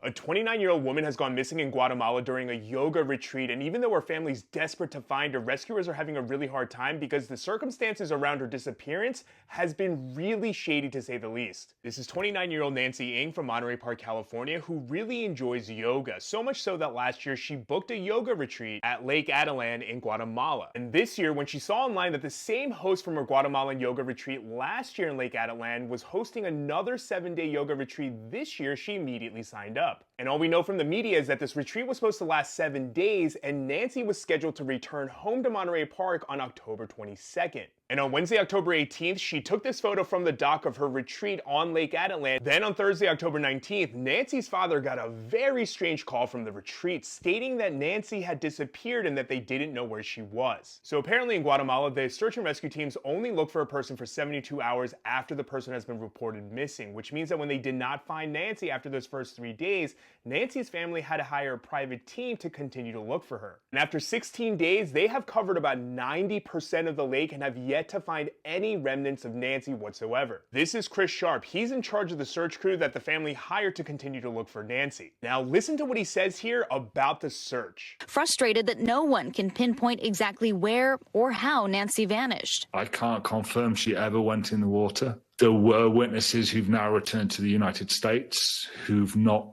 A 29-year-old woman has gone missing in Guatemala during a yoga retreat, and even though her family's desperate to find her, rescuers are having a really hard time because the circumstances around her disappearance has been really shady to say the least. This is 29-year-old Nancy Ng from Monterey Park, California, who really enjoys yoga, so much so that last year she booked a yoga retreat at Lake Adelan in Guatemala. And this year, when she saw online that the same host from her Guatemalan yoga retreat last year in Lake Adelan was hosting another 7-day yoga retreat this year, she immediately signed up. And all we know from the media is that this retreat was supposed to last 7 days, and Nancy was scheduled to return home to Monterey Park on October 22nd. And on Wednesday, October 18th, she took this photo from the dock of her retreat on Lake Adelan. Then on Thursday, October 19th, Nancy's father got a very strange call from the retreat stating that Nancy had disappeared and that they didn't know where she was. So apparently in Guatemala, the search and rescue teams only look for a person for 72 hours after the person has been reported missing, which means that when they did not find Nancy after those first 3 days, Nancy's family had to hire a private team to continue to look for her. And after 16 days, they have covered about 90% of the lake and have yet to find any remnants of Nancy whatsoever. This is Chris Sharp. He's in charge of the search crew that the family hired to continue to look for Nancy. Now listen to what he says here about the search. Frustrated that no one can pinpoint exactly where or how Nancy vanished. I can't confirm she ever went in the water. There were witnesses who've now returned to the United States who've not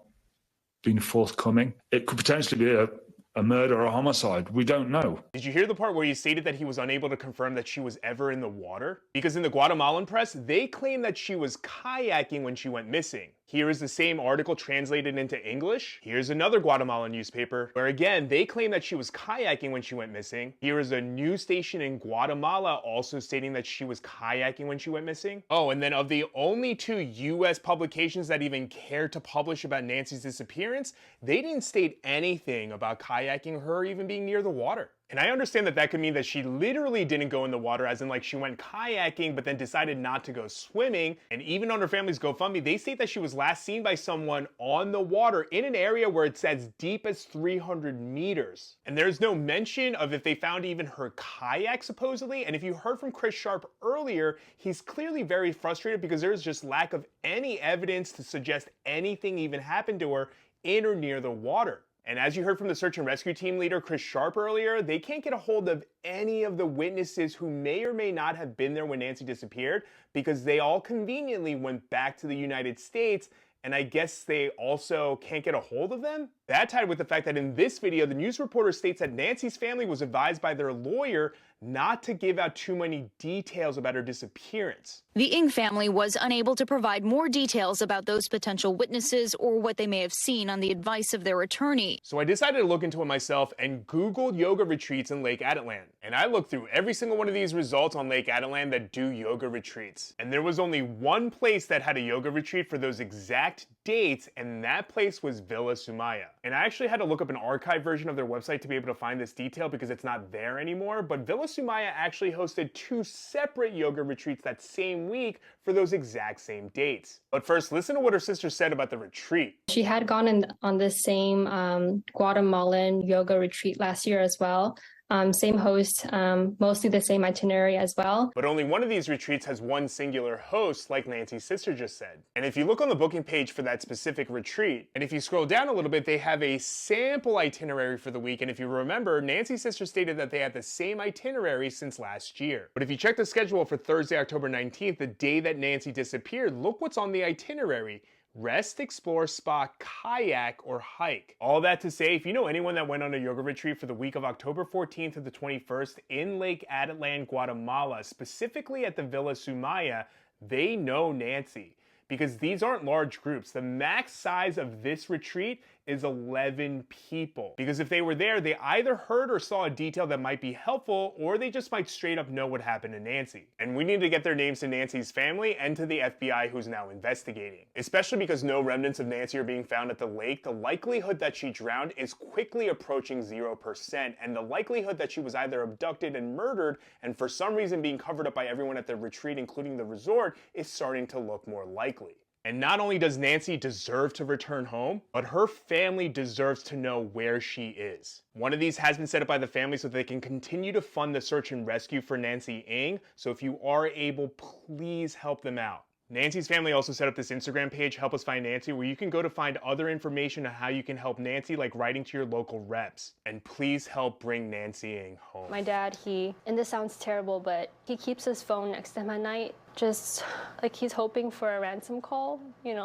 been forthcoming. It could potentially be a murder or a homicide. We don't know. Did you hear the part where he stated that he was unable to confirm that she was ever in the water? Because in the Guatemalan press, they claim that she was kayaking when she went missing. Here is the same article translated into English. Here's another Guatemalan newspaper where again, they claim that she was kayaking when she went missing. Here is a news station in Guatemala also stating that she was kayaking when she went missing. Oh, and then of the only 2 US publications that even cared to publish about Nancy's disappearance, they didn't state anything about kayaking or her even being near the water. And I understand that that could mean that she literally didn't go in the water, as in like she went kayaking but then decided not to go swimming. And even on her family's GoFundMe, they state that she was last seen by someone on the water in an area where it's as deep as 300 meters. And there's no mention of if they found even her kayak supposedly. And if you heard from Chris Sharp earlier, he's clearly very frustrated because there's just lack of any evidence to suggest anything even happened to her in or near the water. And as you heard from the search and rescue team leader, Chris Sharp, earlier, they can't get a hold of any of the witnesses who may or may not have been there when Nancy disappeared because they all conveniently went back to the United States, and I guess they also can't get a hold of them? That tied with the fact that in this video, the news reporter states that Nancy's family was advised by their lawyer not to give out too many details about her disappearance. The Ng family was unable to provide more details about those potential witnesses or what they may have seen on the advice of their attorney. So I decided to look into it myself and Googled yoga retreats in Lake Adelan. And I looked through every single one of these results on Lake Adelan that do yoga retreats. And there was only one place that had a yoga retreat for those exact dates, and that place was Villa Sumaya. And I actually had to look up an archived version of their website to be able to find this detail because it's not there anymore, but Villa Sumaya actually hosted 2 separate yoga retreats that same week for those exact same dates. But first, listen to what her sister said about the retreat. She had gone on the same Guatemalan yoga retreat last year as well. Same host, mostly the same itinerary as well. But only one of these retreats has one singular host, like Nancy's sister just said. And if you look on the booking page for that specific retreat, and if you scroll down a little bit, they have a sample itinerary for the week. And if you remember, Nancy's sister stated that they had the same itinerary since last year. But if you check the schedule for Thursday, October 19th, the day that Nancy disappeared, look what's on the itinerary. Rest, explore, spa, kayak, or hike. All that to say, if you know anyone that went on a yoga retreat for the week of October 14th to the 21st in Lake Adelan, Guatemala, specifically at the Villa Sumaya, they know Nancy. Because these aren't large groups. The max size of this retreat is 11 people. Because if they were there, they either heard or saw a detail that might be helpful, or they just might straight up know what happened to Nancy. And we need to get their names to Nancy's family and to the FBI, who's now investigating. Especially because no remnants of Nancy are being found at the lake, the likelihood that she drowned is quickly approaching 0%, and the likelihood that she was either abducted and murdered, and for some reason being covered up by everyone at the retreat, including the resort, is starting to look more likely. And not only does Nancy deserve to return home, but her family deserves to know where she is. One of these has been set up by the family so they can continue to fund the search and rescue for Nancy Ng. So if you are able, please help them out. Nancy's family also set up this Instagram page, Help Us Find Nancy, where you can go to find other information on how you can help Nancy, like writing to your local reps. And please help bring Nancy Ng home. My dad, and this sounds terrible, but he keeps his phone next to him at night, just like he's hoping for a ransom call,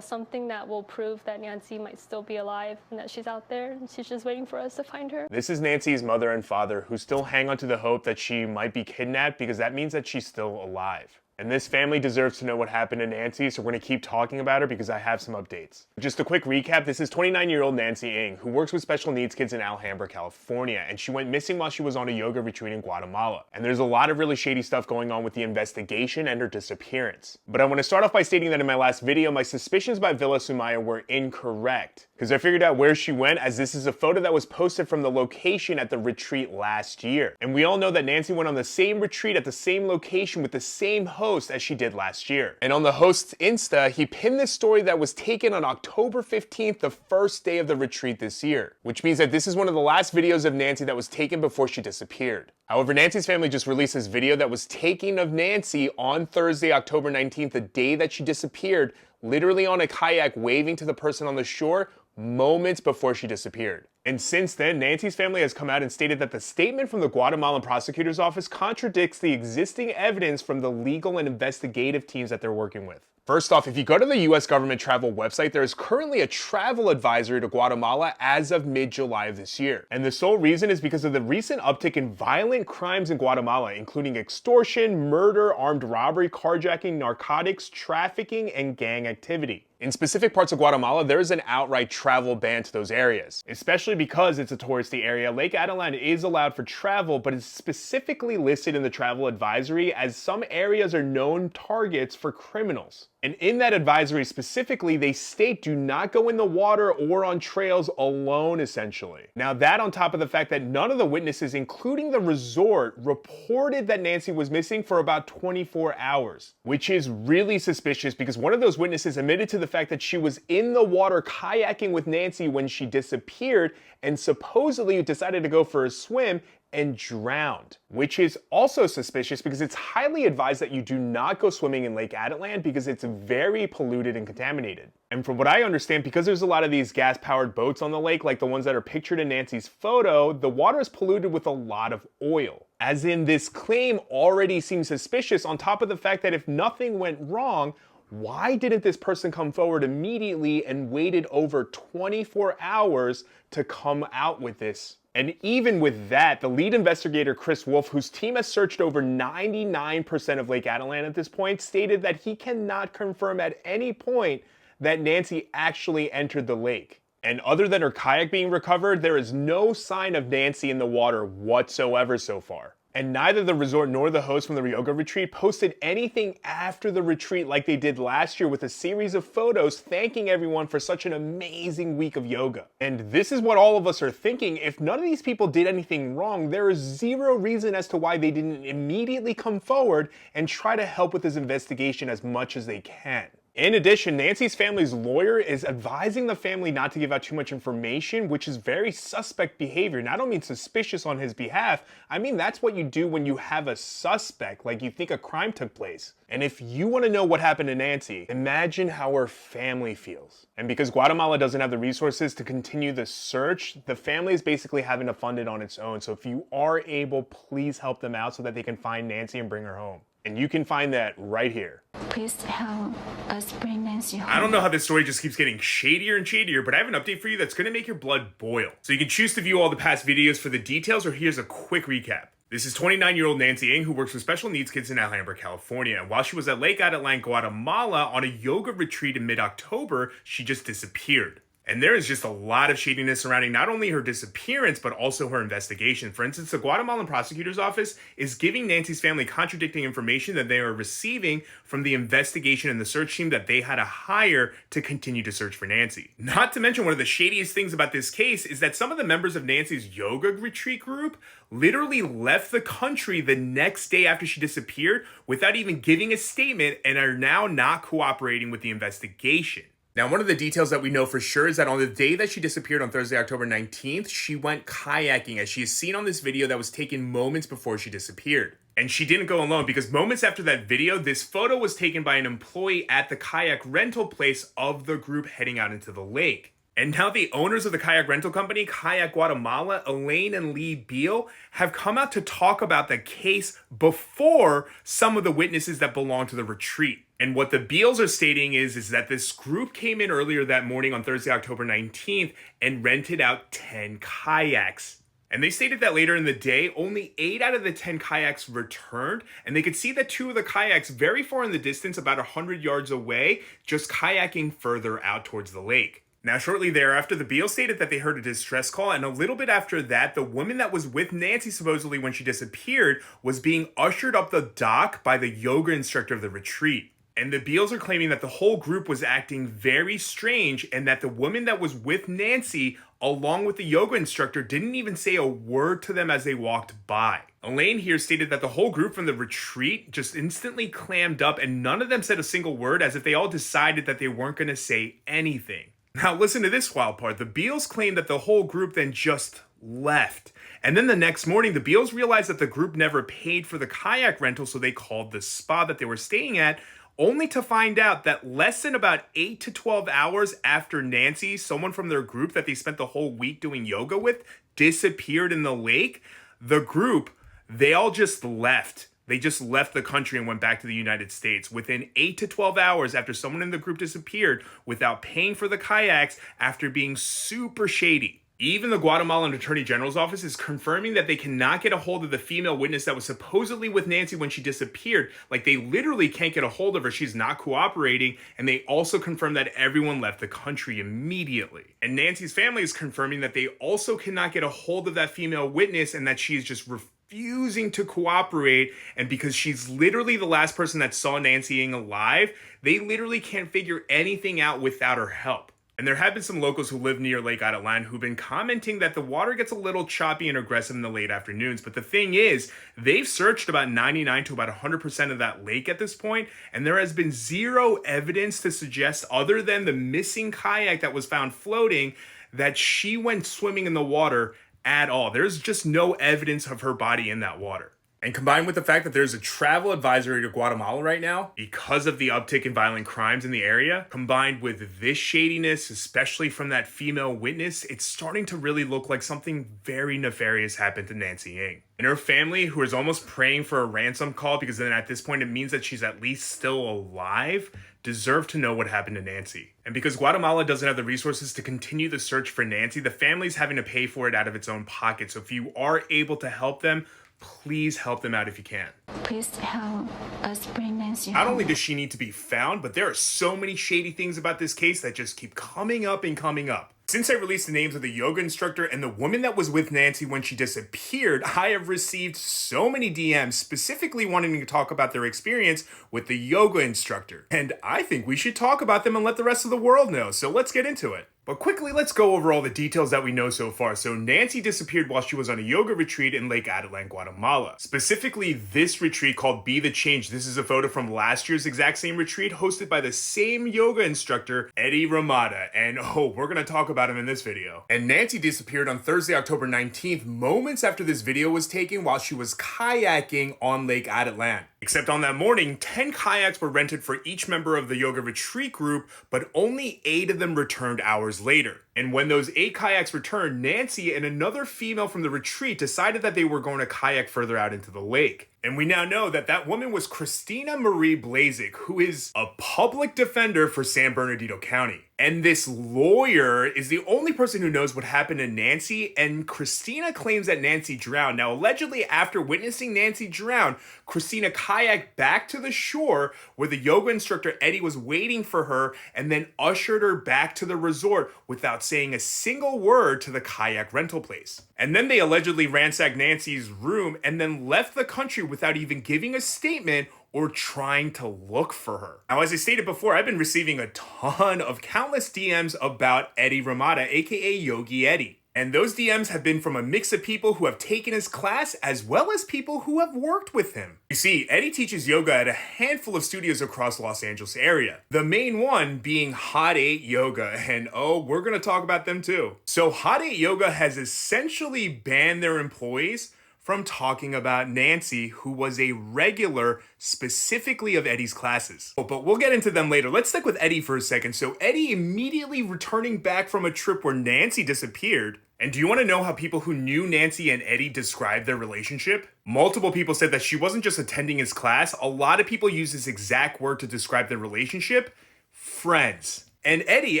something that will prove that Nancy might still be alive and that she's out there and she's just waiting for us to find her. This is Nancy's mother and father, who still hang on to the hope that she might be kidnapped, because that means that she's still alive. And this family deserves to know what happened to Nancy, so we're going to keep talking about her because I have some updates. Just a quick recap, this is 29-year-old Nancy Ng, who works with special needs kids in Alhambra, California, and she went missing while she was on a yoga retreat in Guatemala. And there's a lot of really shady stuff going on with the investigation and her disappearance. But I want to start off by stating that in my last video, my suspicions by Villa Sumaya were incorrect, because I figured out where she went, as this is a photo that was posted from the location at the retreat last year. And we all know that Nancy went on the same retreat at the same location with the same host as she did last year. And on the host's Insta, he pinned this story that was taken on October 15th, the first day of the retreat this year, which means that this is one of the last videos of Nancy that was taken before she disappeared. However, Nancy's family just released this video that was taken of Nancy on Thursday, October 19th, the day that she disappeared, literally on a kayak waving to the person on the shore moments before she disappeared. And since then, Nancy's family has come out and stated that the statement from the Guatemalan prosecutor's office contradicts the existing evidence from the legal and investigative teams that they're working with. First off, if you go to the US government travel website, there is currently a travel advisory to Guatemala as of mid-July of this year. And the sole reason is because of the recent uptick in violent crimes in Guatemala, including extortion, murder, armed robbery, carjacking, narcotics, trafficking, and gang activity. In specific parts of Guatemala, there is an outright travel ban to those areas. Especially because it's a touristy area, Lake Adelan is allowed for travel, but it's specifically listed in the travel advisory as some areas are known targets for criminals. And in that advisory specifically, they state do not go in the water or on trails alone, essentially. Now that on top of the fact that none of the witnesses, including the resort, reported that Nancy was missing for about 24 hours, which is really suspicious because one of those witnesses admitted to the fact that she was in the water kayaking with Nancy when she disappeared and supposedly decided to go for a swim and drowned, which is also suspicious because it's highly advised that you do not go swimming in Lake Adelan because it's very polluted and contaminated. And from what I understand, because there's a lot of these gas-powered boats on the lake, like the ones that are pictured in Nancy's photo, the water is polluted with a lot of oil. As in, this claim already seems suspicious on top of the fact that if nothing went wrong, why didn't this person come forward immediately and waited over 24 hours to come out with this? And even with that, the lead investigator, Chris Wolf, whose team has searched over 99% of Lake Adelan at this point, stated that he cannot confirm at any point that Nancy actually entered the lake. And other than her kayak being recovered, there is no sign of Nancy in the water whatsoever so far. And neither the resort nor the host from the yoga retreat posted anything after the retreat like they did last year with a series of photos thanking everyone for such an amazing week of yoga. And this is what all of us are thinking. If none of these people did anything wrong, there is zero reason as to why they didn't immediately come forward and try to help with this investigation as much as they can. In addition, Nancy's family's lawyer is advising the family not to give out too much information, which is very suspect behavior. And I don't mean suspicious on his behalf. I mean, that's what you do when you have a suspect, like you think a crime took place. And if you want to know what happened to Nancy, imagine how her family feels. And because Guatemala doesn't have the resources to continue the search, the family is basically having to fund it on its own. So if you are able, please help them out so that they can find Nancy and bring her home. And you can find that right here. Please help us bring Nancy home. I don't know how this story just keeps getting shadier and shadier, but I have an update for you that's going to make your blood boil. So you can choose to view all the past videos for the details, or here's a quick recap. This is 29-year-old Nancy Ng, who works with special needs kids in Alhambra, California. And while she was at Lake Adelan, Guatemala on a yoga retreat in mid-October, she just disappeared. And there is just a lot of shadiness surrounding not only her disappearance, but also her investigation. For instance, the Guatemalan prosecutor's office is giving Nancy's family contradicting information that they are receiving from the investigation and the search team that they had to hire to continue to search for Nancy. Not to mention, one of the shadiest things about this case is that some of the members of Nancy's yoga retreat group literally left the country the next day after she disappeared without even giving a statement and are now not cooperating with the investigation. Now, one of the details that we know for sure is that on the day that she disappeared on Thursday, October 19th, she went kayaking, as she is seen on this video that was taken moments before she disappeared. And she didn't go alone, because moments after that video, this photo was taken by an employee at the kayak rental place of the group heading out into the lake. And now the owners of the kayak rental company, Kayak Guatemala, Elaine and Lee Beal, have come out to talk about the case before some of the witnesses that belong to the retreat. And what the Beals are stating is that this group came in earlier that morning on Thursday, October 19th, and rented out 10 kayaks. And they stated that later in the day, only 8 out of the 10 kayaks returned, and they could see that 2 of the kayaks very far in the distance, about 100 yards away, just kayaking further out towards the lake. Now, shortly thereafter, the Beals stated that they heard a distress call, and a little bit after that, the woman that was with Nancy supposedly when she disappeared was being ushered up the dock by the yoga instructor of the retreat. And the Beals are claiming that the whole group was acting very strange, and that the woman that was with Nancy, along with the yoga instructor, didn't even say a word to them as they walked by. Elaine here stated that the whole group from the retreat just instantly clammed up, and none of them said a single word, as if they all decided that they weren't going to say anything. Now listen to this wild part. The Beals claimed that the whole group then just left. And then the next morning, the Beals realized that the group never paid for the kayak rental, so they called the spa that they were staying at, only to find out that less than about 8 to 12 hours after Nancy, someone from their group that they spent the whole week doing yoga with, disappeared in the lake, the group, they all just left. They just left the country and went back to the United States within 8 to 12 hours after someone in the group disappeared without paying for the kayaks after being super shady. Even the Guatemalan Attorney General's office is confirming that they cannot get a hold of the female witness that was supposedly with Nancy when she disappeared. Like, they literally can't get a hold of her. She's not cooperating. And they also confirmed that everyone left the country immediately. And Nancy's family is confirming that they also cannot get a hold of that female witness, and that she is just refusing to cooperate. And because she's literally the last person that saw Nancy alive, they literally can't figure anything out without her help. And there have been some locals who live near Lake Atitlan who've been commenting that the water gets a little choppy and aggressive in the late afternoons. But the thing is, they've searched about 99 to about 100% of that lake at this point, and there has been zero evidence to suggest, other than the missing kayak that was found floating, that she went swimming in the water at all. There's just no evidence of her body in that water. And combined with the fact that there's a travel advisory to Guatemala right now because of the uptick in violent crimes in the area, combined with this shadiness, especially from that female witness, it's starting to really look like something very nefarious happened to Nancy Ng. And her family, who is almost praying for a ransom call, because then at this point it means that she's at least still alive, deserve to know what happened to Nancy. And because Guatemala doesn't have the resources to continue the search for Nancy, the family's having to pay for it out of its own pocket. So if you are able to help them, please help them out if you can. Please help us bring Nancy Not home. only does she need to be found, but there are so many shady things about this case that just keep coming up and coming up. Since I released the names of the yoga instructor and the woman that was with Nancy when she disappeared, I have received so many DMs specifically wanting to talk about their experience with the yoga instructor. And I think we should talk about them and let the rest of the world know, so let's get into it. But quickly, let's go over all the details that we know so far. So Nancy disappeared while she was on a yoga retreat in Lake Atitlan, Guatemala. Specifically, this retreat called Be the Change. This is a photo from last year's exact same retreat, hosted by the same yoga instructor, Eddie Ramada. And oh, we're gonna talk about him in this video. And Nancy disappeared on Thursday, October 19th, moments after this video was taken while she was kayaking on Lake Atitlan. Except on that morning, 10 kayaks were rented for each member of the yoga retreat group, but only 8 of them returned hours later. And when those 8 kayaks returned, Nancy and another female from the retreat decided that they were going to kayak further out into the lake. And we now know that that woman was Christina Marie Blazik, who is a public defender for San Bernardino County. And this lawyer is the only person who knows what happened to Nancy, and Christina claims that Nancy drowned. Now, allegedly, after witnessing Nancy drown, Christina kayaked back to the shore where the yoga instructor Eddie was waiting for her, and then ushered her back to the resort without saying a single word to the kayak rental place. And then they allegedly ransacked Nancy's room and then left the country without even giving a statement or trying to look for her. Now, as I stated before, I've been receiving a ton of countless DMs about Eddie Ramada, aka Yogi Eddie. And those DMs have been from a mix of people who have taken his class as well as people who have worked with him. You see, Eddie teaches yoga at a handful of studios across Los Angeles area. The main one being Hot 8 Yoga, and oh, we're gonna talk about them too. So Hot 8 Yoga has essentially banned their employees from talking about Nancy, who was a regular specifically of Eddie's classes. Oh, but we'll get into them later. Let's stick with Eddie for a second. So Eddie immediately returning back from a trip where Nancy disappeared. And do you want to know how people who knew Nancy and Eddie described their relationship? Multiple people said that she wasn't just attending his class. A lot of people use this exact word to describe their relationship: friends. And Eddie,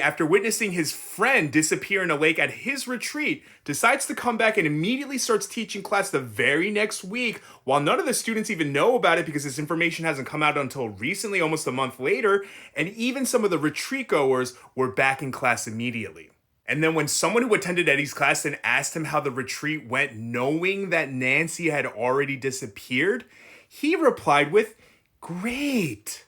after witnessing his friend disappear in a lake at his retreat, decides to come back and immediately starts teaching class the very next week, while none of the students even know about it because this information hasn't come out until recently, almost a month later, and even some of the retreat goers were back in class immediately. And then when someone who attended Eddie's class then asked him how the retreat went, knowing that Nancy had already disappeared, he replied with, "Great."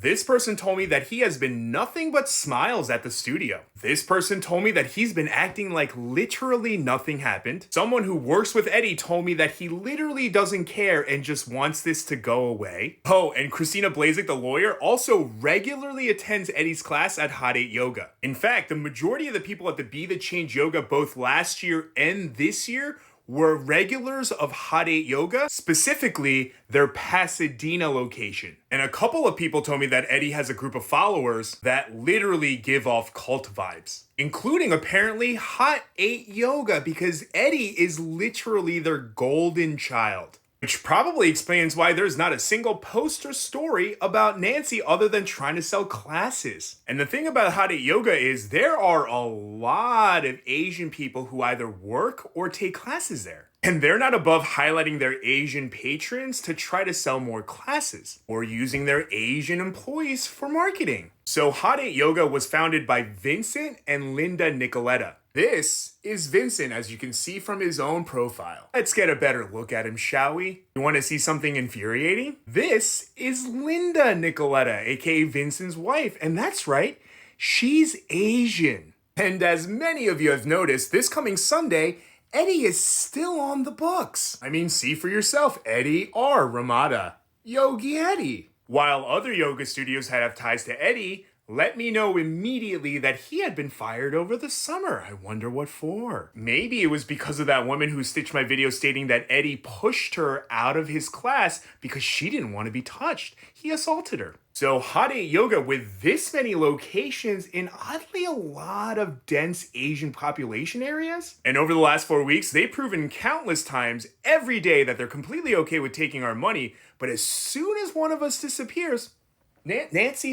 This person told me that he has been nothing but smiles at the studio. This person told me that he's been acting like literally nothing happened. Someone who works with Eddie told me that he literally doesn't care and just wants this to go away. Oh, and Christina Blazek, the lawyer, also regularly attends Eddie's class at Hot 8 Yoga. In fact, the majority of the people at the Be the Change Yoga both last year and this year were regulars of Hot 8 Yoga, specifically their Pasadena location. And a couple of people told me that Eddie has a group of followers that literally give off cult vibes, including apparently Hot 8 Yoga, because Eddie is literally their golden child. Which probably explains why there's not a single post or story about Nancy other than trying to sell classes. And the thing about Hot 8 Yoga is there are a lot of Asian people who either work or take classes there. And they're not above highlighting their Asian patrons to try to sell more classes or using their Asian employees for marketing. So Hot 8 Yoga was founded by Vincent and Linda Nicoletta. This is Vincent, as you can see from his own profile. Let's get a better look at him, shall we? You want to see something infuriating? This is Linda Nicoletta, aka Vincent's wife, and that's right, she's Asian. And as many of you have noticed, this coming Sunday, Eddie is still on the books. I mean, see for yourself, Eddie R. Ramada, Yogi Eddie. While other yoga studios have ties to Eddie, let me know immediately that he had been fired over the summer. I wonder what for. Maybe it was because of that woman who stitched my video stating that Eddie pushed her out of his class because she didn't want to be touched. He assaulted her. So Hot 8 Yoga, with this many locations in oddly a lot of dense Asian population areas, and over the last 4 weeks, they've proven countless times every day that they're completely okay with taking our money, but as soon as one of us disappears, Nancy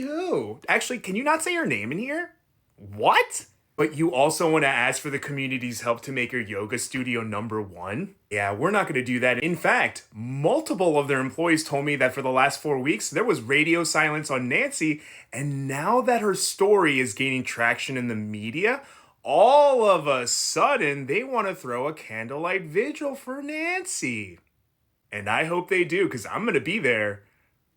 who? Actually, can you not say her name in here? What? But you also want to ask for the community's help to make your yoga studio #1? Yeah, we're not going to do that. In fact, multiple of their employees told me that for the last 4 weeks, there was radio silence on Nancy, and now that her story is gaining traction in the media, all of a sudden, they want to throw a candlelight vigil for Nancy. And I hope they do, because I'm going to be there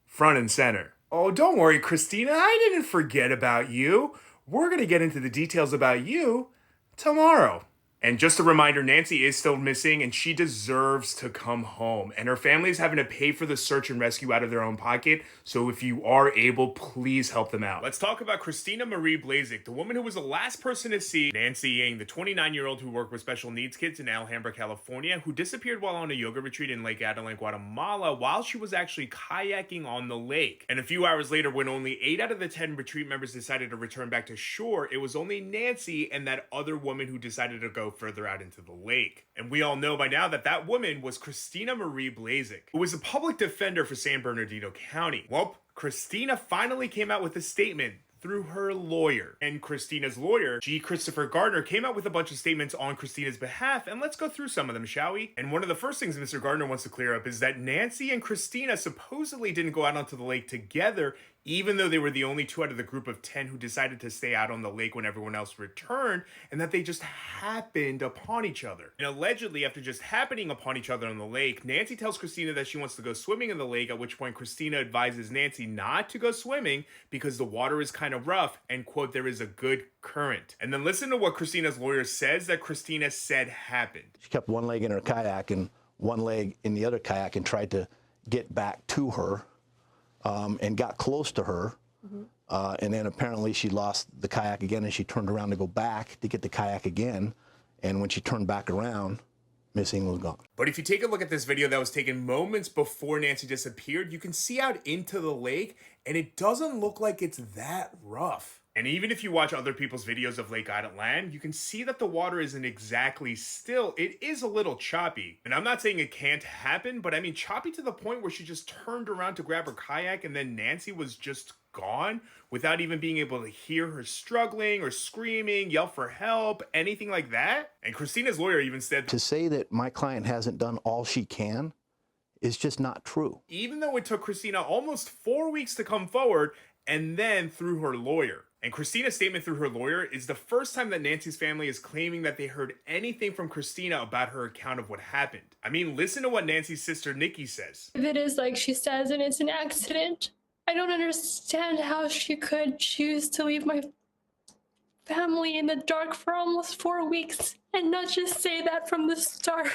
front and center. Oh, don't worry, Christina, I didn't forget about you. We're going to get into the details about you tomorrow. And just a reminder, Nancy is still missing and she deserves to come home. And her family is having to pay for the search and rescue out of their own pocket. So if you are able, please help them out. Let's talk about Christina Marie Blazek, the woman who was the last person to see Nancy Yang, the 29-year-old who worked with special needs kids in Alhambra, California, who disappeared while on a yoga retreat in Lake Adelan, Guatemala, while she was actually kayaking on the lake. And a few hours later, when only 8 out of the 10 retreat members decided to return back to shore, it was only Nancy and that other woman who decided to go further out into the lake. And we all know by now that that woman was Christina Marie Blazek, who was a public defender for San Bernardino County. Well, Christina finally came out with a statement through her lawyer. And Christina's lawyer, G. Christopher Gardner, came out with a bunch of statements on Christina's behalf, and let's go through some of them, shall we? And one of the first things Mr. Gardner wants to clear up is that Nancy and Christina supposedly didn't go out onto the lake together, even though they were the only 2 out of the group of 10 who decided to stay out on the lake when everyone else returned, and that they just happened upon each other. And allegedly, after just happening upon each other on the lake, Nancy tells Christina that she wants to go swimming in the lake, at which point Christina advises Nancy not to go swimming because the water is kind of rough and, quote, there is a good current. And then listen to what Christina's lawyer says that Christina said happened. She kept one leg in her kayak and one leg in the other kayak and tried to get back to her. And got close to her, and then apparently she lost the kayak again, and she turned around to go back to get the kayak again, and when she turned back around, missing was gone. But if you take a look at this video that was taken moments before Nancy disappeared, you can see out into the lake, and it doesn't look like it's that rough. And even if you watch other people's videos of Lake Island Land, you can see that the water isn't exactly still. It is a little choppy. And I'm not saying it can't happen, but I mean choppy to the point where she just turned around to grab her kayak and then Nancy was just gone without even being able to hear her struggling or screaming, yell for help, anything like that. And Christina's lawyer even said To say that my client hasn't done all she can is just not true. even though it took Christina almost 4 weeks to come forward and then through her lawyer. And Christina's statement through her lawyer is the first time that Nancy's family is claiming that they heard anything from Christina about her account of what happened. I mean, listen to what Nancy's sister Nikki says. If it is like she says and it's an accident, I don't understand how she could choose to leave my family in the dark for almost 4 weeks and not just say that from the start.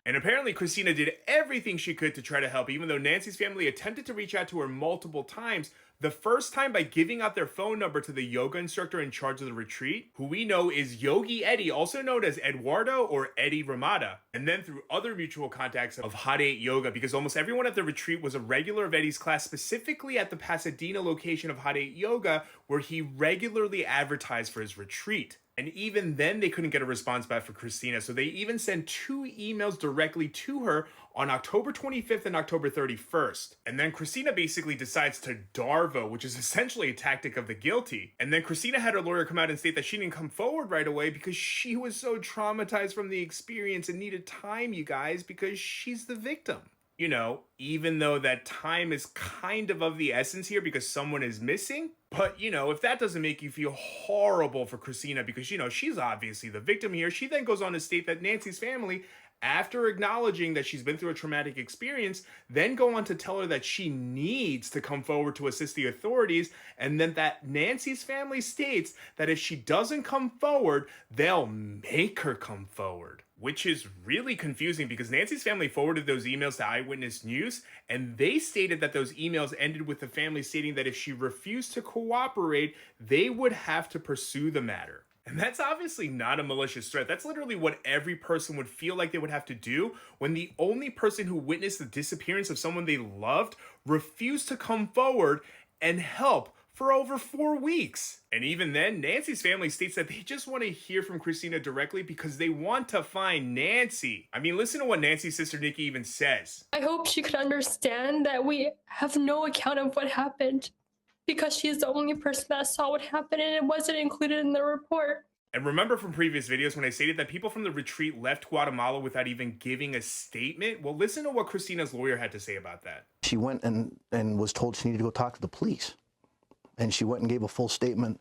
And apparently Christina did everything she could to try to help, even though Nancy's family attempted to reach out to her multiple times. The first time by giving out their phone number to the yoga instructor in charge of the retreat, who we know is Yogi Eddie, also known as Eduardo or Eddie Ramada. And then through other mutual contacts of Hot 8 Yoga, because almost everyone at the retreat was a regular of Eddie's class, specifically at the Pasadena location of Hot 8 Yoga, where he regularly advertised for his retreat. And even then, they couldn't get a response back for Christina. So they even sent 2 emails directly to her on October 25th and October 31st. And then Christina basically decides to Darvo, which is essentially a tactic of the guilty. And then Christina had her lawyer come out and state that she didn't come forward right away because she was so traumatized from the experience and needed time, you guys, because she's the victim. You know, even though that time is kind of the essence here because someone is missing. But, you know, if that doesn't make you feel horrible for Christina because, you know, she's obviously the victim here, she then goes on to state that Nancy's family, after acknowledging that she's been through a traumatic experience, then go on to tell her that she needs to come forward to assist the authorities, and then that Nancy's family states that if she doesn't come forward, they'll make her come forward. Which is really confusing because Nancy's family forwarded those emails to Eyewitness News, and they stated that those emails ended with the family stating that if she refused to cooperate, they would have to pursue the matter. And that's obviously not a malicious threat. That's literally what every person would feel like they would have to do when the only person who witnessed the disappearance of someone they loved refused to come forward and help for over 4 weeks. And even then, Nancy's family states that they just want to hear from Christina directly because they want to find Nancy. I mean, listen to what Nancy's sister Nikki even says. I hope she could understand that we have no account of what happened because she is the only person that saw what happened and it wasn't included in the report. And remember from previous videos when I stated that people from the retreat left Guatemala without even giving a statement? Well, listen to what Christina's lawyer had to say about that. She went and was told she needed to go talk to the police. And she went and gave a full statement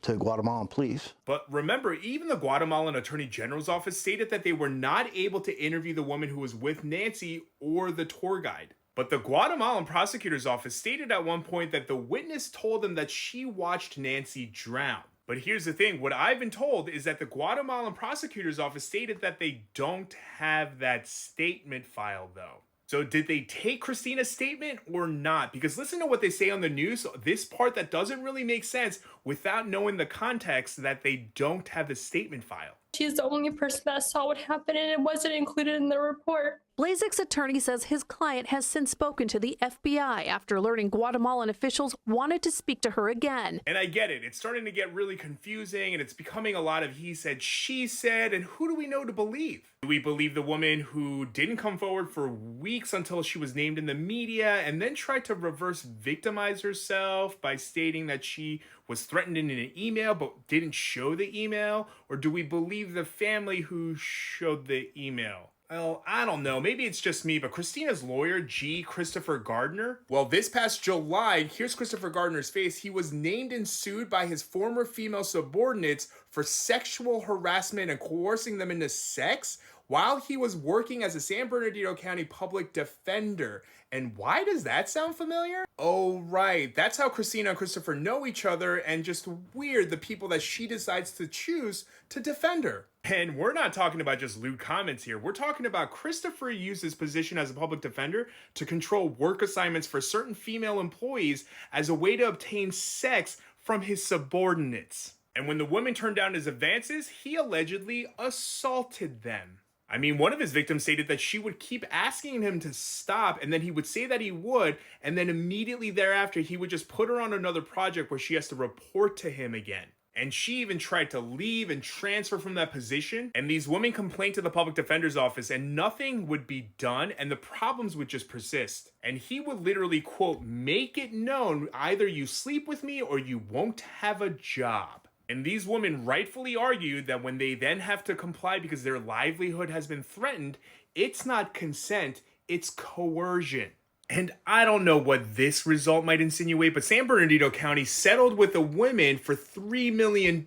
to Guatemalan police. But remember, even the Guatemalan Attorney General's office stated that they were not able to interview the woman who was with Nancy or the tour guide. But the Guatemalan prosecutor's office stated at one point that the witness told them that she watched Nancy drown. But here's the thing, what I've been told is that the Guatemalan prosecutor's office stated that they don't have that statement filed though. So did they take Christina's statement or not? Because listen to what they say on the news, this part that doesn't really make sense without knowing the context that they don't have the statement file. She's the only person that saw what happened and it wasn't included in the report. Blazek's attorney says his client has since spoken to the FBI after learning Guatemalan officials wanted to speak to her again. And I get it. It's starting to get really confusing and it's becoming a lot of he said, she said, and who do we know to believe? Do we believe the woman who didn't come forward for weeks until she was named in the media and then tried to reverse victimize herself by stating that she was threatened in an email but didn't show the email? Or do we believe the family who showed the email? Well, I don't know. Maybe it's just me, but Christina's lawyer, Christopher Gardner, well, this past July, here's Christopher Gardner's face. He was named and sued by his former female subordinates for sexual harassment and coercing them into sex while he was working as a San Bernardino County public defender. And why does that sound familiar? Oh, right. That's how Christina and Christopher know each other, and just weird, the people that she decides to choose to defend her. And we're not talking about just lewd comments here. We're talking about Christopher used his position as a public defender to control work assignments for certain female employees as a way to obtain sex from his subordinates. And when the women turned down his advances, he allegedly assaulted them. I mean, one of his victims stated that she would keep asking him to stop, and then he would say that he would, and then immediately thereafter, he would just put her on another project where she has to report to him again. And she even tried to leave and transfer from that position. And these women complained to the public defender's office and nothing would be done and the problems would just persist. And he would literally, quote, make it known either you sleep with me or you won't have a job. And these women rightfully argued that when they then have to comply because their livelihood has been threatened, it's not consent, it's coercion. And I don't know what this result might insinuate, but San Bernardino County settled with the women for $3 million,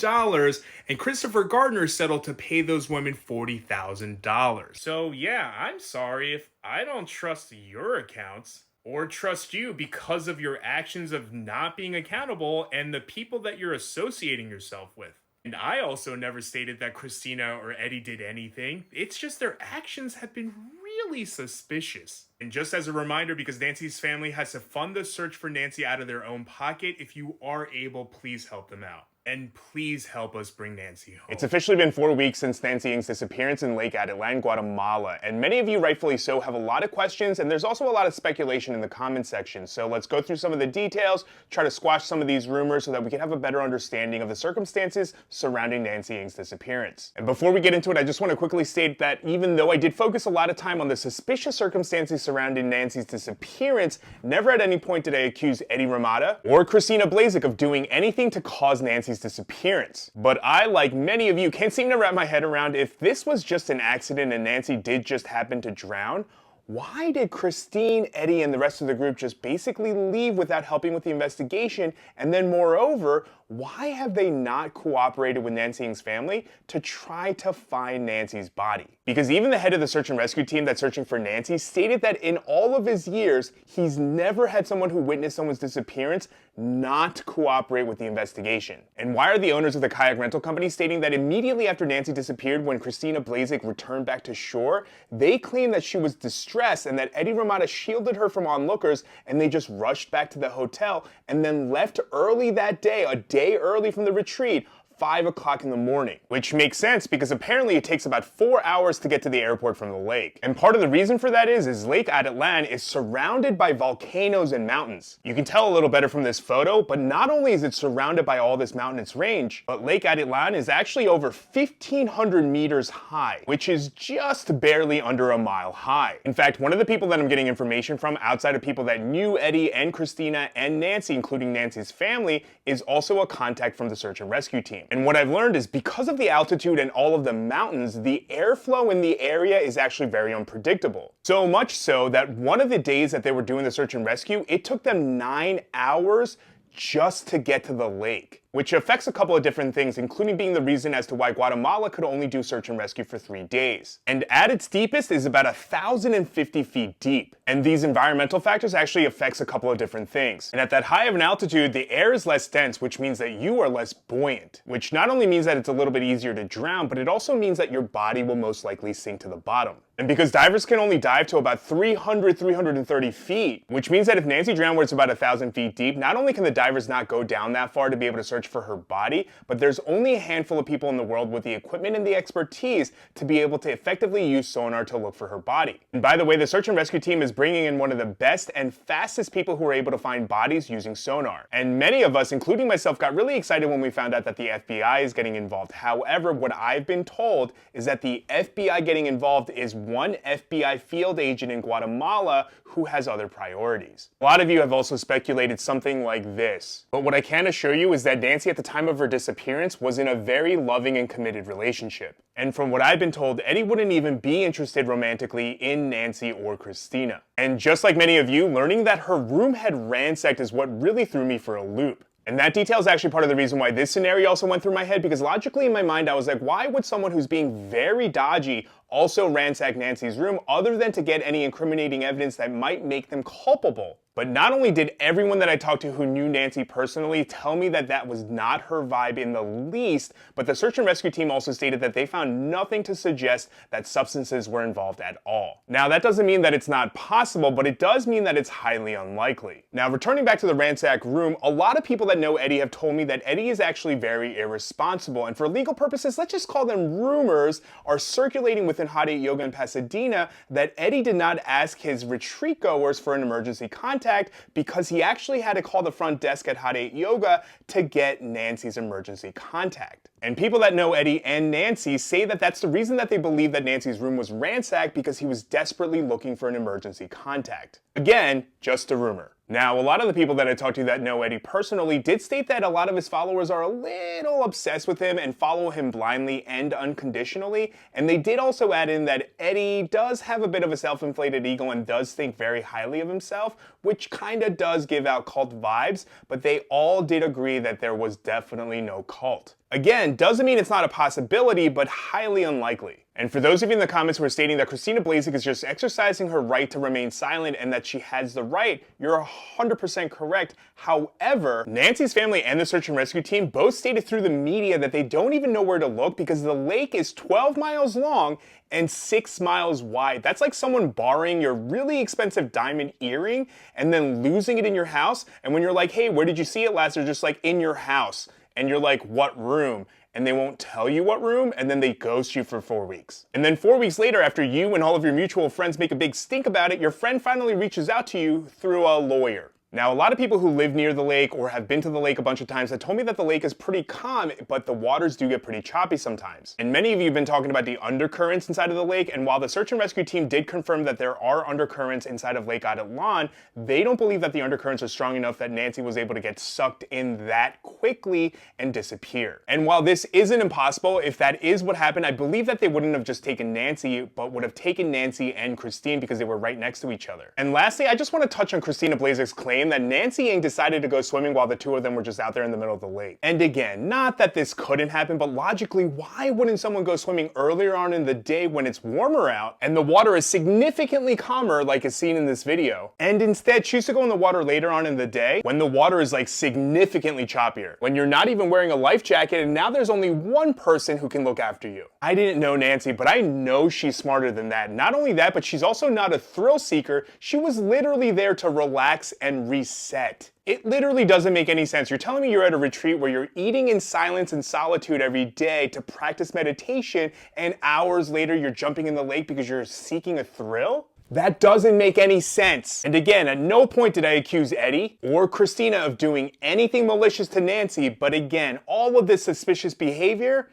and Christopher Gardner settled to pay those women $40,000. So yeah, I'm sorry if I don't trust your accounts or trust you because of your actions of not being accountable and the people that you're associating yourself with. And I also never stated that Christina or Eddie did anything. It's just their actions have been really suspicious. And just as a reminder, because Nancy's family has to fund the search for Nancy out of their own pocket, if you are able, please help them out. And please help us bring Nancy home. It's officially been 4 weeks since Nancy Ng's disappearance in Lake Atitlan, Guatemala. And many of you, rightfully so, have a lot of questions, and there's also a lot of speculation in the comment section. So let's go through some of the details, try to squash some of these rumors so that we can have a better understanding of the circumstances surrounding Nancy Ng's disappearance. And before we get into it, I just want to quickly state that even though I did focus a lot of time on the suspicious circumstances surrounding Nancy's disappearance, never at any point did I accuse Eddie Ramada or Christina Blazek of doing anything to cause Nancy's disappearance. But I, like many of you, can't seem to wrap my head around if this was just an accident and Nancy did just happen to drown. Why did Christine, Eddie, and the rest of the group just basically leave without helping with the investigation? And then moreover, why have they not cooperated with Nancy Ng's family to try to find Nancy's body? Because even the head of the search and rescue team that's searching for Nancy stated that in all of his years, he's never had someone who witnessed someone's disappearance not cooperate with the investigation. And why are the owners of the kayak rental company stating that immediately after Nancy disappeared, when Christina Blazek returned back to shore, they claimed that she was distressed and that Eddie Ramada shielded her from onlookers and they just rushed back to the hotel and then left early that day, a day early from the retreat, 5 o'clock in the morning, which makes sense because apparently it takes about 4 hours to get to the airport from the lake. And part of the reason for that is Lake Atitlan is surrounded by volcanoes and mountains. You can tell a little better from this photo, but not only is it surrounded by all this mountainous range, but Lake Atitlan is actually over 1,500 meters high, which is just barely under a mile high. In fact, one of the people that I'm getting information from outside of people that knew Eddie and Christina and Nancy, including Nancy's family, is also a contact from the search and rescue team. And what I've learned is because of the altitude and all of the mountains, the airflow in the area is actually very unpredictable. So much so that one of the days that they were doing the search and rescue, it took them 9 hours just to get to the lake, which affects a couple of different things, including being the reason as to why Guatemala could only do search and rescue for 3 days. And at its deepest is about 1,050 feet deep. And these environmental factors actually affects a couple of different things. And at that high of an altitude, the air is less dense, which means that you are less buoyant, which not only means that it's a little bit easier to drown, but it also means that your body will most likely sink to the bottom. And because divers can only dive to about 330 feet, which means that if Nancy drowned where it's about 1,000 feet deep, not only can the divers not go down that far to be able to search for her body, but there's only a handful of people in the world with the equipment and the expertise to be able to effectively use sonar to look for her body. And by the way, the search and rescue team is bringing in one of the best and fastest people who are able to find bodies using sonar. And many of us, including myself, got really excited when we found out that the FBI is getting involved. However, what I've been told is that the FBI getting involved is one FBI field agent in Guatemala who has other priorities. A lot of you have also speculated something like this. But what I can assure you is that Nancy at the time of her disappearance was in a very loving and committed relationship. And from what I've been told, Eddie wouldn't even be interested romantically in Nancy or Christina. And just like many of you, learning that her room had ransacked is what really threw me for a loop. And that detail is actually part of the reason why this scenario also went through my head, because logically in my mind I was like, why would someone who's being very dodgy also ransack Nancy's room other than to get any incriminating evidence that might make them culpable? But not only did everyone that I talked to who knew Nancy personally tell me that that was not her vibe in the least, but the search and rescue team also stated that they found nothing to suggest that substances were involved at all. Now, that doesn't mean that it's not possible, but it does mean that it's highly unlikely. Now, returning back to the ransacked room, a lot of people that know Eddie have told me that Eddie is actually very irresponsible, and for legal purposes, let's just call them rumors, are circulating within Hot 8 Yoga in Pasadena that Eddie did not ask his retreat goers for an emergency contact because he actually had to call the front desk at Hot 8 Yoga to get Nancy's emergency contact. And people that know Eddie and Nancy say that that's the reason that they believe that Nancy's room was ransacked, because he was desperately looking for an emergency contact. Again, just a rumor. Now, a lot of the people that I talked to that know Eddie personally did state that a lot of his followers are a little obsessed with him and follow him blindly and unconditionally. And they did also add in that Eddie does have a bit of a self-inflated ego and does think very highly of himself, which kind of does give out cult vibes, but they all did agree that there was definitely no cult. Again, doesn't mean it's not a possibility, but highly unlikely. And for those of you in the comments who are stating that Christina Blazek is just exercising her right to remain silent and that she has the right, you're 100% correct. However, Nancy's family and the search and rescue team both stated through the media that they don't even know where to look because the lake is 12 miles long and 6 miles wide. That's like someone borrowing your really expensive diamond earring and then losing it in your house. And when you're like, hey, where did you see it last? They're just like, in your house. And you're like, what room? And they won't tell you what room, and then they ghost you for 4 weeks. And then 4 weeks later, after you and all of your mutual friends make a big stink about it, your friend finally reaches out to you through a lawyer. Now, a lot of people who live near the lake or have been to the lake a bunch of times have told me that the lake is pretty calm, but the waters do get pretty choppy sometimes. And many of you have been talking about the undercurrents inside of the lake, and while the search and rescue team did confirm that there are undercurrents inside of Lake Atitlan, they don't believe that the undercurrents are strong enough that Nancy was able to get sucked in that quickly and disappear. And while this isn't impossible, if that is what happened, I believe that they wouldn't have just taken Nancy, but would have taken Nancy and Christine because they were right next to each other. And lastly, I just want to touch on Christina Blazek's claim that Nancy Yang decided to go swimming while the two of them were just out there in the middle of the lake. And again, not that this couldn't happen, but logically, why wouldn't someone go swimming earlier on in the day when it's warmer out and the water is significantly calmer like is seen in this video, and instead choose to go in the water later on in the day when the water is like significantly choppier, when you're not even wearing a life jacket and now there's only one person who can look after you? I didn't know Nancy, but I know she's smarter than that. Not only that, but she's also not a thrill seeker. She was literally there to relax and reset. It literally doesn't make any sense. You're telling me you're at a retreat where you're eating in silence and solitude every day to practice meditation, and hours later you're jumping in the lake because you're seeking a thrill? That doesn't make any sense. And again, at no point did I accuse Eddie or Christina of doing anything malicious to Nancy, but again, all of this suspicious behavior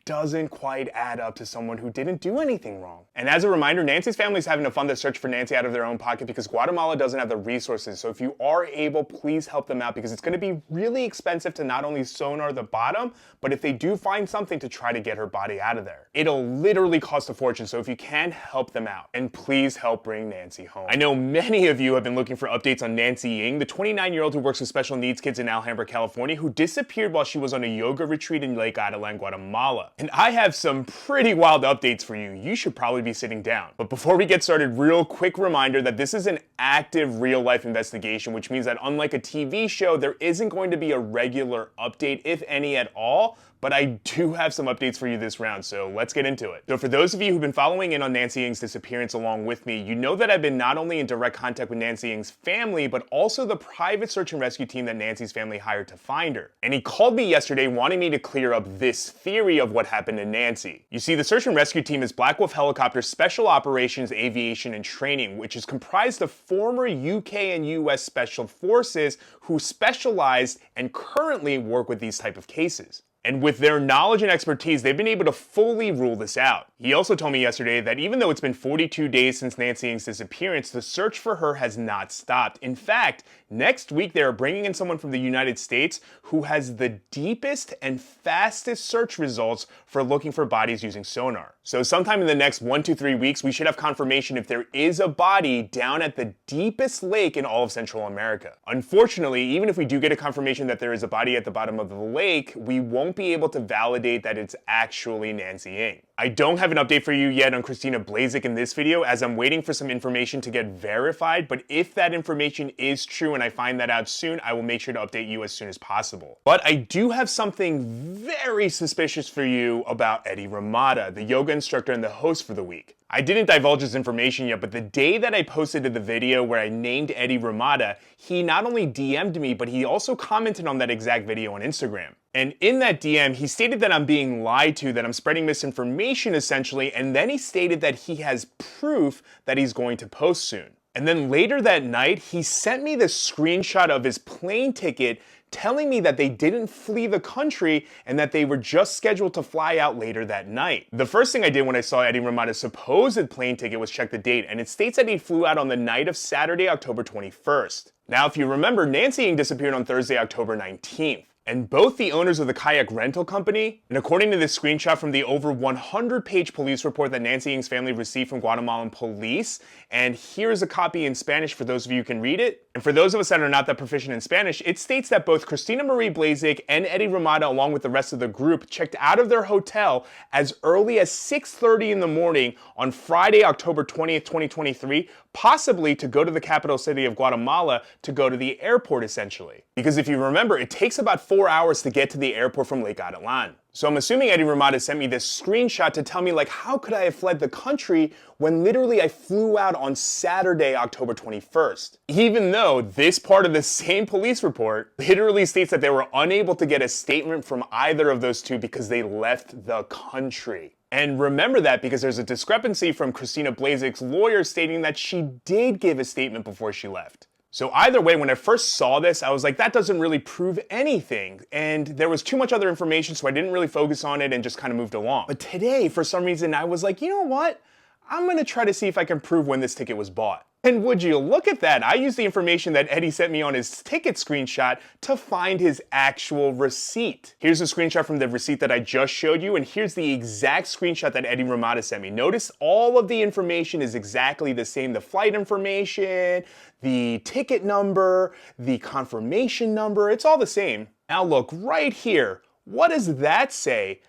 doesn't quite add up to someone who didn't do anything wrong. And as a reminder, Nancy's family is having to fund the search for Nancy out of their own pocket because Guatemala doesn't have the resources. So if you are able, please help them out because it's going to be really expensive to not only sonar the bottom, but if they do find something, to try to get her body out of there. It'll literally cost a fortune. So if you can, help them out. And please help bring Nancy home. I know many of you have been looking for updates on Nancy Yang, the 29-year-old who works with special needs kids in Alhambra, California, who disappeared while she was on a yoga retreat in Lake Atitlan, Guatemala. And I have some pretty wild updates for you. You should probably be sitting down. But before we get started, real quick reminder that this is an active real-life investigation, which means that unlike a TV show, there isn't going to be a regular update, if any at all. But I do have some updates for you this round, so let's get into it. So for those of you who've been following in on Nancy Yang's disappearance along with me, you know that I've been not only in direct contact with Nancy Yang's family, but also the private search and rescue team that Nancy's family hired to find her. And he called me yesterday wanting me to clear up this theory of what happened to Nancy. You see, the search and rescue team is Black Wolf Helicopter Special Operations, Aviation, and Training, which is comprised of former UK and US Special Forces who specialized and currently work with these type of cases. And with their knowledge and expertise, they've been able to fully rule this out. He also told me yesterday that even though it's been 42 days since Nancy Yang's disappearance, the search for her has not stopped. In fact, next week they are bringing in someone from the United States who has the deepest and fastest search results for looking for bodies using sonar. So sometime in the next 1 to 3 weeks, we should have confirmation if there is a body down at the deepest lake in all of Central America. Unfortunately, even if we do get a confirmation that there is a body at the bottom of the lake, we won't be able to validate that it's actually Nancy Yang. I don't have an update for you yet on Christina Blazek in this video, as I'm waiting for some information to get verified, but if that information is true and I find that out soon, I will make sure to update you as soon as possible. But I do have something very suspicious for you about Eddie Ramada, the yoga instructor and the host for the week. I didn't divulge his information yet, but the day that I posted the video where I named Eddie Ramada, he not only DM'd me, but he also commented on that exact video on Instagram. And in that DM, he stated that I'm being lied to, that I'm spreading misinformation essentially, and then he stated that he has proof that he's going to post soon. And then later that night, he sent me this screenshot of his plane ticket telling me that they didn't flee the country and that they were just scheduled to fly out later that night. The first thing I did when I saw Eddie Ramada's supposed plane ticket was check the date, and it states that he flew out on the night of Saturday, October 21st. Now, if you remember, Nancy Ng disappeared on Thursday, October 19th. And both the owners of the kayak rental company, and according to this screenshot from the over 100-page police report that Nancy Ng's family received from Guatemalan police, and here's a copy in Spanish for those of you who can read it. And for those of us that are not that proficient in Spanish, it states that both Christina Marie Blazek and Eddie Ramada, along with the rest of the group, checked out of their hotel as early as 6:30 in the morning on Friday, October 20th, 2023, possibly to go to the capital city of Guatemala to go to the airport essentially. Because if you remember, it takes about 4 hours to get to the airport from Lake Atitlan. So I'm assuming Eddie Ramada sent me this screenshot to tell me, like, how could I have fled the country when literally I flew out on Saturday, October 21st? Even though this part of the same police report literally states that they were unable to get a statement from either of those two because they left the country. And remember that because there's a discrepancy from Christina Blazek's lawyer stating that she did give a statement before she left. So either way, when I first saw this, I was like, that doesn't really prove anything. And there was too much other information, so I didn't really focus on it and just kind of moved along. But today, for some reason, I was like, you know what? I'm gonna try to see if I can prove when this ticket was bought. And would you look at that, I used the information that Eddie sent me on his ticket screenshot to find his actual receipt. Here's a screenshot from the receipt that I just showed you, and here's the exact screenshot that Eddie Ramada sent me. Notice all of the information is exactly the same. The flight information, the ticket number, the confirmation number, it's all the same. Now look right here. What does that say?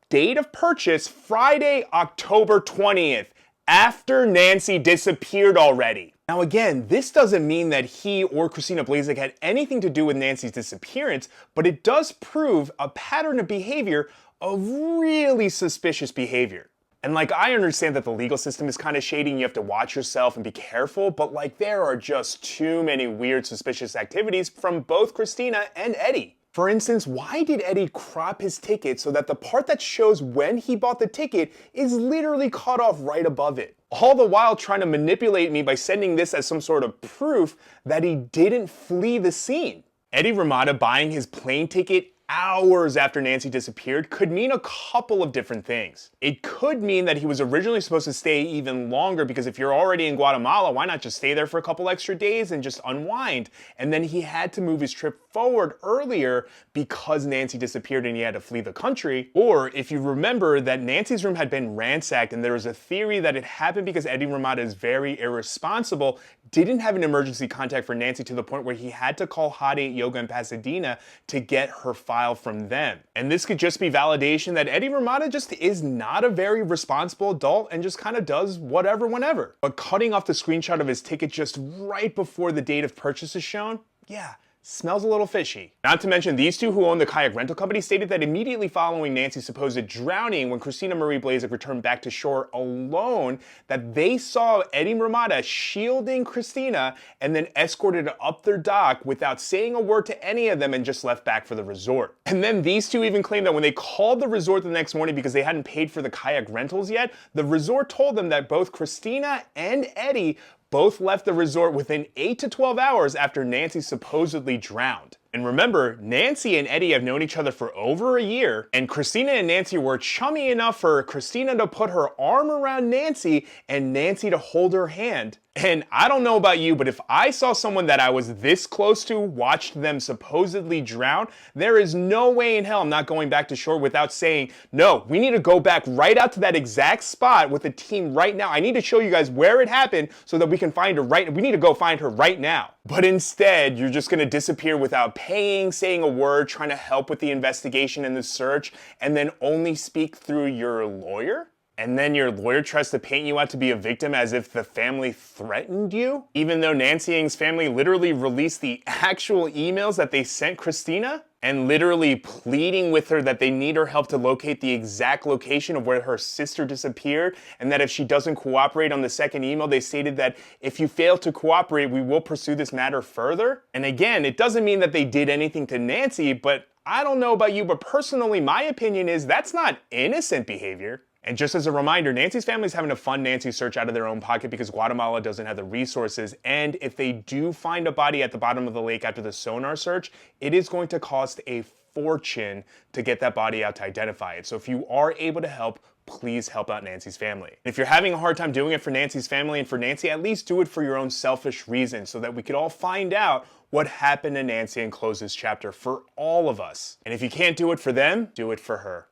Date of purchase, Friday, October 20th. After Nancy disappeared already. Now again, this doesn't mean that he or Christina Blazek had anything to do with Nancy's disappearance, but it does prove a pattern of behavior of really suspicious behavior. And like, I understand that the legal system is kind of shady and you have to watch yourself and be careful, but like, there are just too many weird suspicious activities from both Christina and Eddie. For instance, why did Eddie crop his ticket so that the part that shows when he bought the ticket is literally cut off right above it? All the while trying to manipulate me by sending this as some sort of proof that he didn't flee the scene. Eddie Ramada buying his plane ticket hours after Nancy disappeared could mean a couple of different things. It could mean that he was originally supposed to stay even longer because if you're already in Guatemala, why not just stay there for a couple extra days and just unwind? And then he had to move his trip forward earlier because Nancy disappeared and he had to flee the country. Or if you remember that Nancy's room had been ransacked and there was a theory that it happened because Eddie Ramada is very irresponsible, didn't have an emergency contact for Nancy to the point where he had to call Hot 8 Yoga in Pasadena to get her file from them. And this could just be validation that Eddie Ramada just is not a very responsible adult and just kind of does whatever whenever. But cutting off the screenshot of his ticket just right before the date of purchase is shown, yeah, smells a little fishy. Not to mention, these two who own the kayak rental company stated that immediately following Nancy's supposed drowning when Christina Marie Blazek returned back to shore alone, that they saw Eddie Ramada shielding Christina and then escorted her up their dock without saying a word to any of them and just left back for the resort. And then these two even claimed that when they called the resort the next morning because they hadn't paid for the kayak rentals yet, the resort told them that both Christina and Eddie both left the resort within 8 to 12 hours after Nancy supposedly drowned. And remember, Nancy and Eddie have known each other for over a year, and Christina and Nancy were chummy enough for Christina to put her arm around Nancy and Nancy to hold her hand. And I don't know about you, but if I saw someone that I was this close to, watched them supposedly drown, there is no way in hell I'm not going back to shore without saying, no, we need to go back right out to that exact spot with the team right now. I need to show you guys where it happened so that we can find her we need to go find her right now. But instead, you're just gonna disappear without paying, saying a word, trying to help with the investigation and the search, and then only speak through your lawyer? And then your lawyer tries to paint you out to be a victim as if the family threatened you? Even though Nancy Ng's family literally released the actual emails that they sent Christina? And literally pleading with her that they need her help to locate the exact location of where her sister disappeared, and that if she doesn't cooperate on the second email, they stated that if you fail to cooperate, we will pursue this matter further. And again, it doesn't mean that they did anything to Nancy, but I don't know about you, but personally, my opinion is that's not innocent behavior. And just as a reminder, Nancy's family is having to fund Nancy's search out of their own pocket because Guatemala doesn't have the resources. And if they do find a body at the bottom of the lake after the sonar search, it is going to cost a fortune to get that body out to identify it. So if you are able to help, please help out Nancy's family. If you're having a hard time doing it for Nancy's family and for Nancy, at least do it for your own selfish reasons so that we could all find out what happened to Nancy and close this chapter for all of us. And if you can't do it for them, do it for her.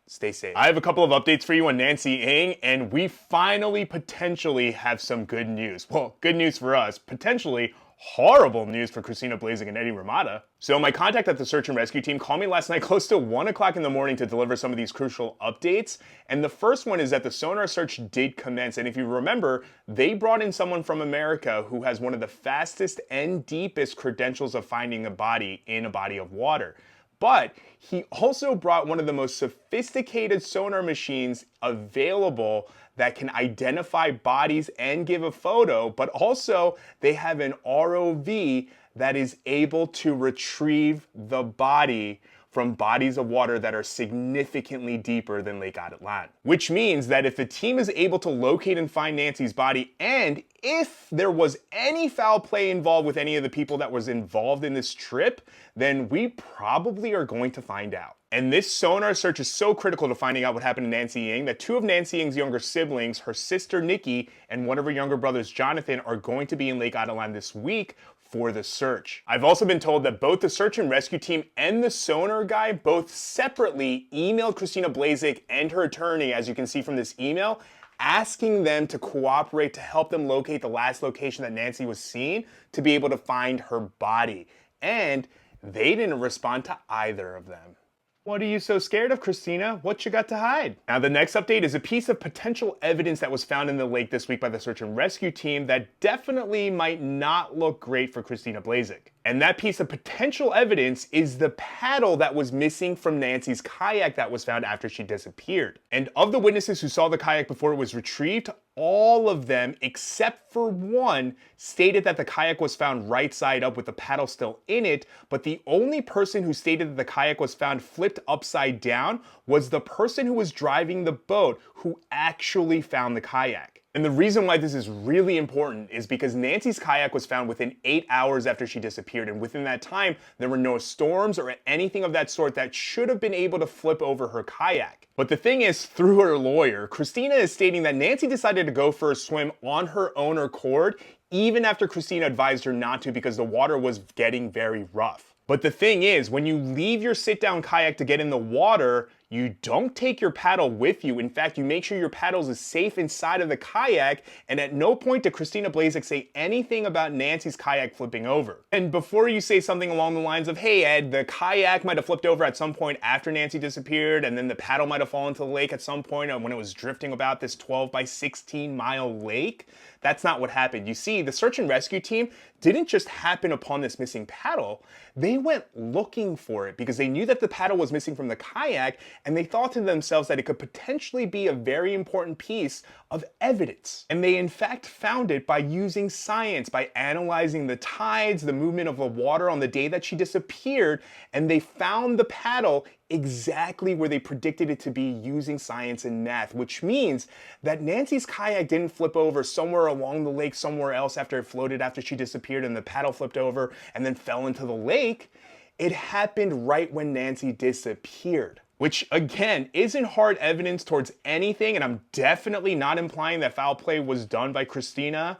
Stay safe. I have a couple of updates for you on Nancy Ng, and we finally potentially have some good news. Well, good news for us, potentially horrible news for Christina Blazing and Eddie Ramada. So my contact at the search and rescue team called me last night close to 1 o'clock in the morning to deliver some of these crucial updates. And the first one is that the sonar search did commence. And if you remember, they brought in someone from America who has one of the fastest and deepest credentials of finding a body in a body of water. But he also brought one of the most sophisticated sonar machines available that can identify bodies and give a photo, but also they have an ROV that is able to retrieve the body from bodies of water that are significantly deeper than Lake Atitlan. Which means that if the team is able to locate and find Nancy's body, and if there was any foul play involved with any of the people that was involved in this trip, then we probably are going to find out. And this sonar search is so critical to finding out what happened to Nancy Ng that 2 of Nancy Ng's younger siblings, her sister Nikki and one of her younger brothers Jonathan, are going to be in Lake Atitlan this week for the search. I've also been told that both the search and rescue team and the sonar guy both separately emailed Christina Blazek and her attorney, as you can see from this email, asking them to cooperate to help them locate the last location that Nancy was seen to be able to find her body. And they didn't respond to either of them. What are you so scared of, Christina? What you got to hide? Now, the next update is a piece of potential evidence that was found in the lake this week by the search and rescue team that definitely might not look great for Christina Blazek. And that piece of potential evidence is the paddle that was missing from Nancy's kayak that was found after she disappeared. And of the witnesses who saw the kayak before it was retrieved, all of them, except for one, stated that the kayak was found right side up with the paddle still in it, but the only person who stated that the kayak was found flipped upside down was the person who was driving the boat who actually found the kayak. And the reason why this is really important is because Nancy's kayak was found within 8 hours after she disappeared, and within that time, there were no storms or anything of that sort that should have been able to flip over her kayak. But the thing is, through her lawyer, Christina is stating that Nancy decided to go for a swim on her own accord, even after Christina advised her not to because the water was getting very rough. But the thing is, when you leave your sit-down kayak to get in the water, you don't take your paddle with you. In fact, you make sure your paddle is safe inside of the kayak, and at no point did Christina Blazek say anything about Nancy's kayak flipping over. And before you say something along the lines of, hey Ed, the kayak might have flipped over at some point after Nancy disappeared, and then the paddle might have fallen into the lake at some point when it was drifting about this 12 by 16 mile lake, that's not what happened. You see, the search and rescue team didn't just happen upon this missing paddle, they went looking for it because they knew that the paddle was missing from the kayak, and they thought to themselves that it could potentially be a very important piece of evidence. And they in fact found it by using science, by analyzing the tides, the movement of the water on the day that she disappeared, and they found the paddle exactly where they predicted it to be using science and math, which means that Nancy's kayak didn't flip over somewhere along the lake somewhere else after it floated after she disappeared and the paddle flipped over and then fell into the lake. It happened right when Nancy disappeared, which again isn't hard evidence towards anything, and I'm definitely not implying that foul play was done by Christina,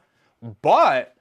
but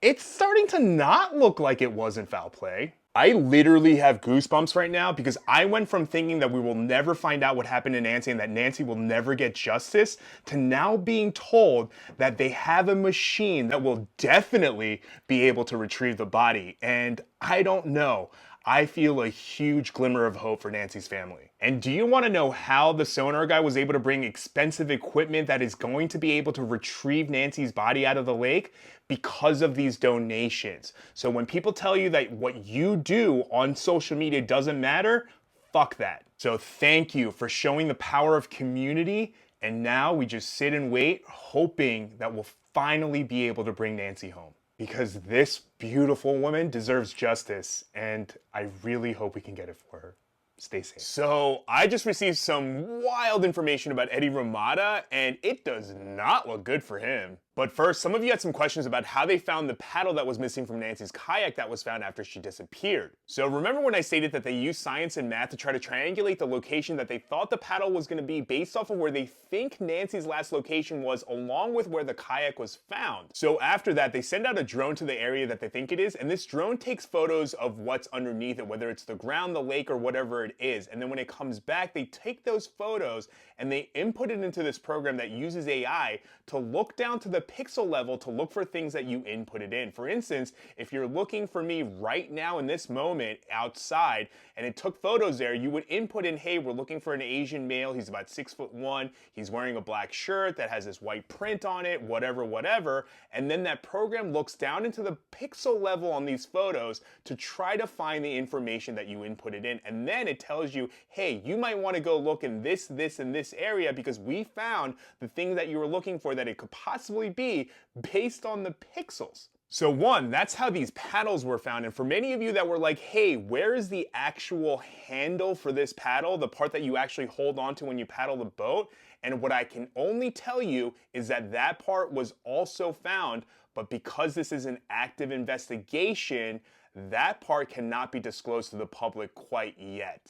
it's starting to not look like it wasn't foul play. I literally have goosebumps right now because I went from thinking that we will never find out what happened to Nancy and that Nancy will never get justice to now being told that they have a machine that will definitely be able to retrieve the body. And I don't know. I feel a huge glimmer of hope for Nancy's family. And do you want to know how the sonar guy was able to bring expensive equipment that is going to be able to retrieve Nancy's body out of the lake? Because of these donations. So when people tell you that what you do on social media doesn't matter, fuck that. So thank you for showing the power of community. And now we just sit and wait, hoping that we'll finally be able to bring Nancy home. Because this beautiful woman deserves justice, and I really hope we can get it for her. Stay safe. So I just received some wild information about Eddie Ramada, and it does not look good for him. But first, some of you had some questions about how they found the paddle that was missing from Nancy's kayak that was found after she disappeared. So remember when I stated that they used science and math to try to triangulate the location that they thought the paddle was going to be based off of where they think Nancy's last location was, along with where the kayak was found. So after that, they send out a drone to the area that they think it is, and this drone takes photos of what's underneath it, whether it's the ground, the lake, or whatever it is. And then when it comes back, they take those photos and they input it into this program that uses AI to look down to the pixel level to look for things that you inputted in. For instance, if you're looking for me right now in this moment outside and it took photos there, you would input in, hey, we're looking for an Asian male, he's about 6'1", he's wearing a black shirt that has this white print on it, whatever, and then that program looks down into the pixel level on these photos to try to find the information that you inputted in, and then it tells you, hey, you might want to go look in this, and this area because we found the thing that you were looking for that it could possibly be based on the pixels. So one, that's how these paddles were found. And for many of you that were like, hey, where is the actual handle for this paddle, the part that you actually hold on to when you paddle the boat? And what I can only tell you is that that part was also found, but because this is an active investigation, that part cannot be disclosed to the public quite yet.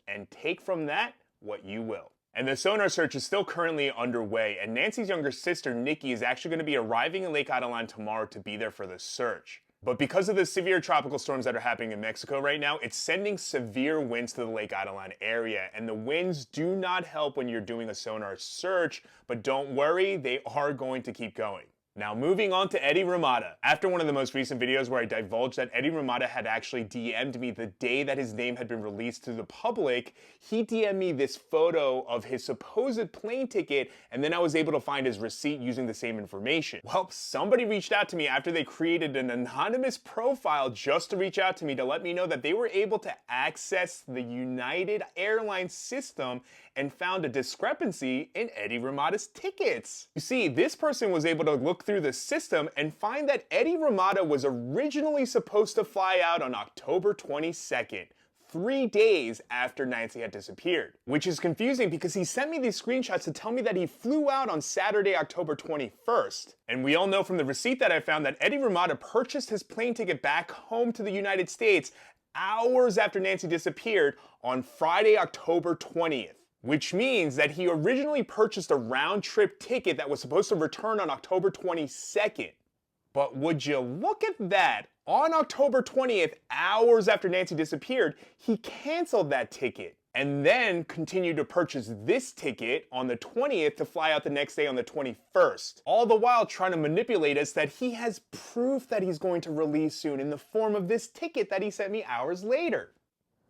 And take from that what you will. And the sonar search is still currently underway, and Nancy's younger sister, Nikki, is actually going to be arriving in Lake Adelan tomorrow to be there for the search. But because of the severe tropical storms that are happening in Mexico right now, it's sending severe winds to the Lake Adelan area, and the winds do not help when you're doing a sonar search, but don't worry, they are going to keep going. Now moving on to Eddie Ramada. After one of the most recent videos where I divulged that Eddie Ramada had actually DM'd me the day that his name had been released to the public, he DM'd me this photo of his supposed plane ticket, and then I was able to find his receipt using the same information. Well, somebody reached out to me after they created an anonymous profile just to reach out to me to let me know that they were able to access the United Airlines system and found a discrepancy in Eddie Ramada's tickets. You see, this person was able to look through the system and find that Eddie Ramada was originally supposed to fly out on October 22nd, 3 days after Nancy had disappeared. Which is confusing because he sent me these screenshots to tell me that he flew out on Saturday, October 21st. And we all know from the receipt that I found that Eddie Ramada purchased his plane ticket back home to the United States hours after Nancy disappeared on Friday, October 20th. Which means that he originally purchased a round-trip ticket that was supposed to return on October 22nd. But would you look at that, on October 20th, hours after Nancy disappeared, he canceled that ticket and then continued to purchase this ticket on the 20th to fly out the next day on the 21st. All the while trying to manipulate us that he has proof that he's going to release soon in the form of this ticket that he sent me hours later.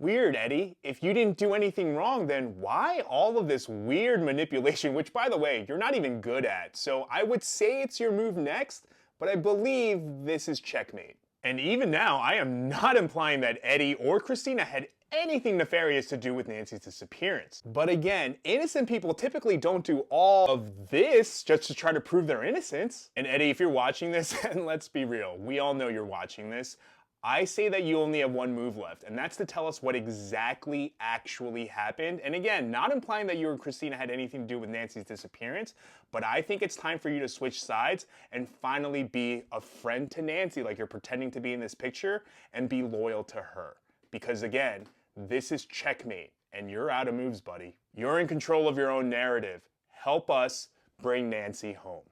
Weird, Eddie. If you didn't do anything wrong, then why all of this weird manipulation, which, by the way, you're not even good at? So I would say it's your move next, but I believe this is checkmate. And even now, I am not implying that Eddie or Christina had anything nefarious to do with Nancy's disappearance. But again, innocent people typically don't do all of this just to try to prove their innocence. And Eddie, if you're watching this, and let's be real, we all know you're watching this, I say that you only have one move left, and that's to tell us what exactly actually happened. And again, not implying that you and Christina had anything to do with Nancy's disappearance, but I think it's time for you to switch sides and finally be a friend to Nancy like you're pretending to be in this picture and be loyal to her. Because again, this is checkmate, and you're out of moves, buddy. You're in control of your own narrative. Help us bring Nancy home.